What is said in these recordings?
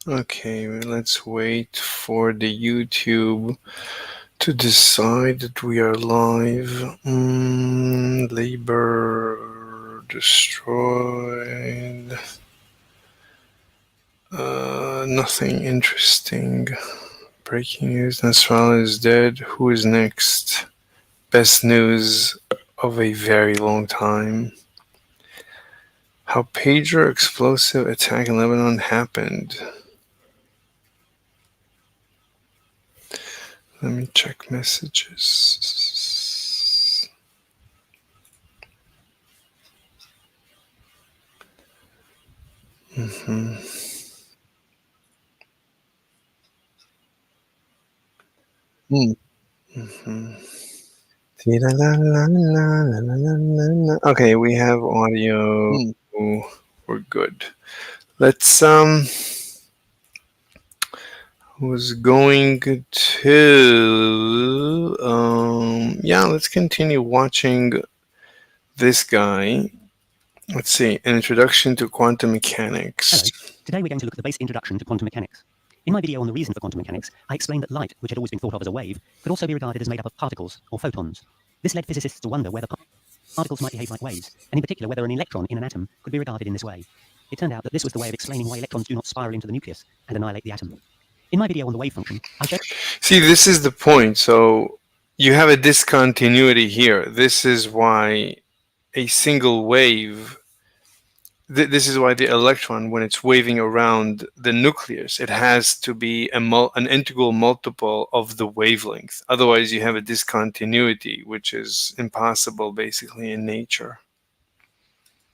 Okay, let's wait for the YouTube to decide that we are live. Labor destroyed. Nothing interesting. Breaking news: Nasrallah is dead. Who is next? Best news of a very long time. How pager explosive attack in Lebanon happened. Let me check messages. Mm-hmm. Mm-hmm. Okay, we have audio. We're good. Let's was going to yeah, let's continue watching this guy. Let's see, an introduction to quantum mechanics. Hello. Today we're going to look at the base introduction to quantum mechanics. In my video on the reason for quantum mechanics, I explained that light, which had always been thought of as a wave, could also be regarded as made up of particles, or photons. This led physicists to wonder whether particles might behave like waves, and in particular whether an electron in an atom could be regarded in this way. It turned out that this was the way of explaining why electrons do not spiral into the nucleus and annihilate the atom. In my video on the wave function, I showed... See, this is the point. So you have a discontinuity here. This is why a single wave, this is why the electron, when it's waving around the nucleus, it has to be an integral multiple of the wavelength. Otherwise, you have a discontinuity, which is impossible basically in nature.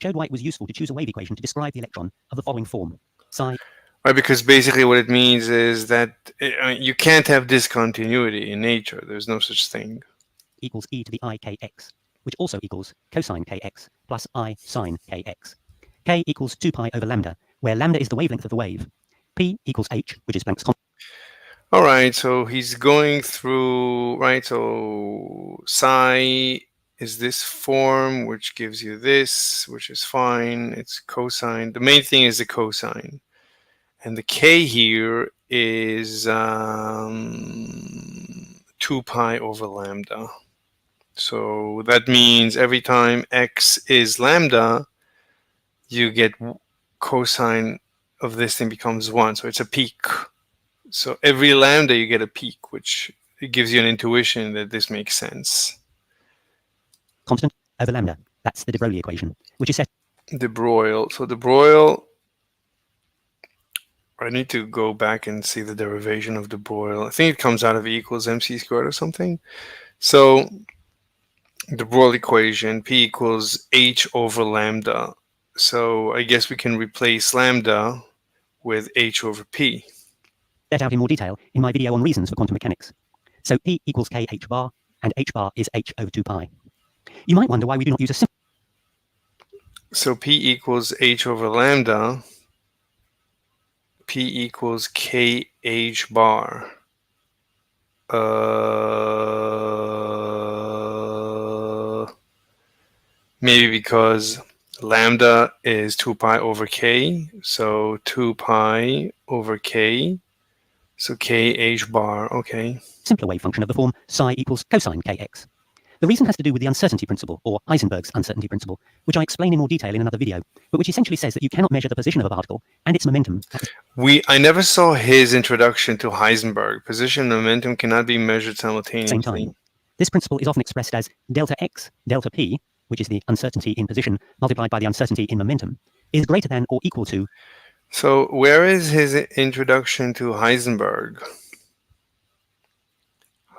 Showed why it was useful to choose a wave equation to describe the electron of the following form. Psi. Right, because basically what it means is that you can't have discontinuity in nature. There's no such thing. Equals e to the I kx, which also equals cosine kx plus I sine kx. K equals 2 pi over lambda, where lambda is the wavelength of the wave. P equals h, which is Planck's constant. All right, so he's going through, right, so psi is this form, which gives you this, which is fine. It's cosine. The main thing is the cosine. And the k here is 2 pi over lambda. So that means every time x is lambda, you get cosine of this thing becomes 1. So it's a peak. So every lambda you get a peak, which it gives you an intuition that this makes sense. Constant over lambda. That's the de Broglie equation, which is set. De Broglie. So de Broglie, I need to go back and see the derivation of de Broglie. I think it comes out of E equals mc squared or something. So the Broglie equation, P equals h over lambda. So I guess we can replace lambda with h over p. Set out in more detail in my video on reasons for quantum mechanics. So P equals kh bar, and h bar is h over 2 pi. You might wonder why we do not use a simple... So P equals h over lambda. P equals kh bar. Maybe because lambda is 2 pi over k, so 2 pi over k, so kh bar, okay. Simpler wave function of the form psi equals cosine kx. The reason has to do with the uncertainty principle, or Heisenberg's uncertainty principle, which I explain in more detail in another video, but which essentially says that you cannot measure the position of a particle and its momentum. I never saw his introduction to Heisenberg. Position and momentum cannot be measured simultaneously. Same time. This principle is often expressed as delta x, delta p, which is the uncertainty in position multiplied by the uncertainty in momentum, is greater than or equal to... So where is his introduction to Heisenberg?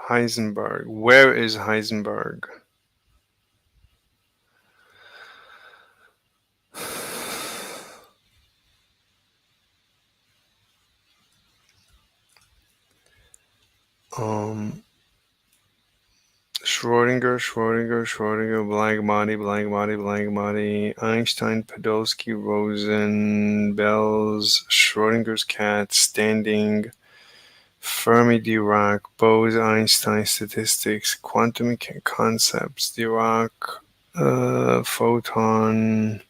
Heisenberg. Where is Heisenberg? Schrodinger, blank body, Einstein, Podolsky, Rosen, Bells, Schrodinger's cat, standing, Fermi, Dirac, Bose-Einstein statistics, quantum concepts, Dirac, photon,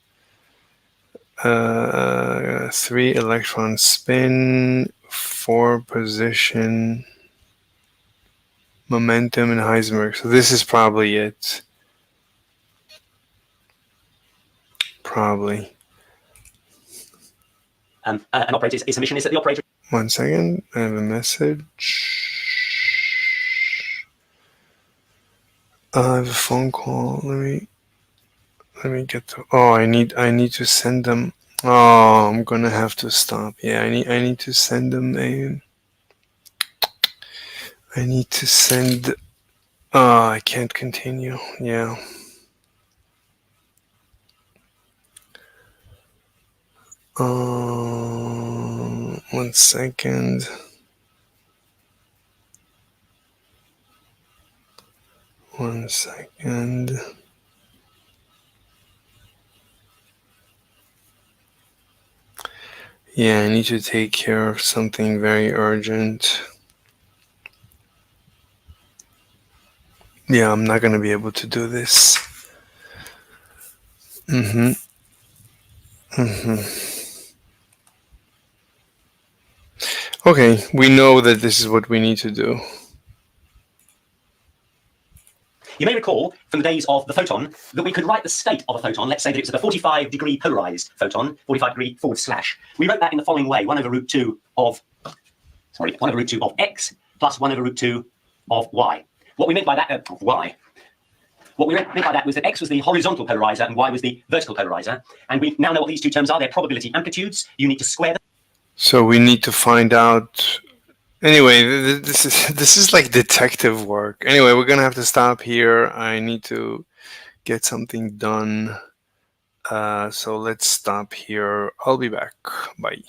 3 electron spin, 4 position momentum in Heisenberg. So this is probably it. Probably. An operator's submission is that the operator. 1 second. I have a message. I have a phone call. Let me get to. Oh, I need to send them. Oh, I'm gonna have to stop. Yeah, I need to send them a. I need to send. Oh, I can't continue. Yeah. One second. One second. Yeah, I need to take care of something very urgent. Yeah, I'm not going to be able to do this. Okay, we know that this is what we need to do. You may recall from the days of the photon that we could write the state of a photon. Let's say that it's a 45-degree polarized photon, 45-degree /. We wrote that in the following way: 1/√2 of x plus 1/√2 of y. What we meant by that of y. What we meant by that was that x was the horizontal polarizer and y was the vertical polarizer. And we now know what these two terms are. They're probability amplitudes. You need to square them. So we need to find out. Anyway, this is like detective work. Anyway, we're gonna have to stop here. I need to get something done. So let's stop here. I'll be back. Bye.